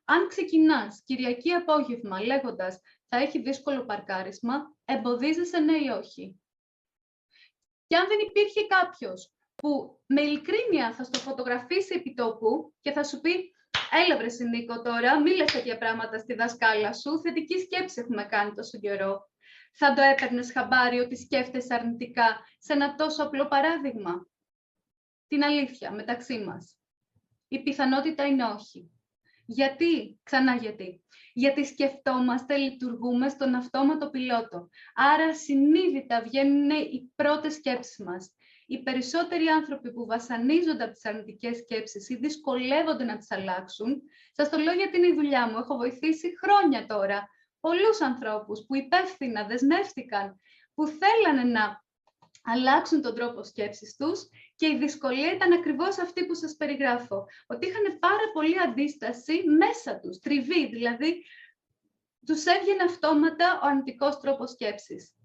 Αν ξεκινάς Κυριακή απόγευμα λέγοντας «θα έχει δύσκολο παρκάρισμα», εμποδίζεσαι ναι ή όχι. Και αν δεν υπήρχε κάποιος που με ειλικρίνεια θα στο φωτογραφίσει επί τόπου και θα σου πει «έλα βρε Νίκο τώρα, μη λες τέτοια πράγματα στη δασκάλα σου, θετική σκέψη έχουμε κάνει τόσο καιρό», θα το έπαιρνες χαμπάρι ότι σκέφτεσαι αρνητικά σε ένα τόσο απλό παράδειγμα? Την αλήθεια, μεταξύ μας. Η πιθανότητα είναι όχι. Γιατί, ξανά γιατί. Γιατί σκεφτόμαστε, λειτουργούμε στον αυτόματο πιλότο. Άρα συνείδητα βγαίνουν οι πρώτες σκέψεις μας. Οι περισσότεροι άνθρωποι που βασανίζονται από τις αρνητικές σκέψεις ή δυσκολεύονται να τις αλλάξουν, σας το λέω γιατί είναι η δουλειά μου, έχω βοηθήσει χρόνια τώρα πολλούς ανθρώπους που υπεύθυνα δεσμεύτηκαν, που θέλανε να αλλάξουν τον τρόπο σκέψης τους και η δυσκολία ήταν ακριβώς αυτή που σας περιγράφω. Ότι είχαν πάρα πολύ αντίσταση μέσα τους, τριβή, δηλαδή τους έβγαινε αυτόματα ο αρνητικός τρόπος σκέψης.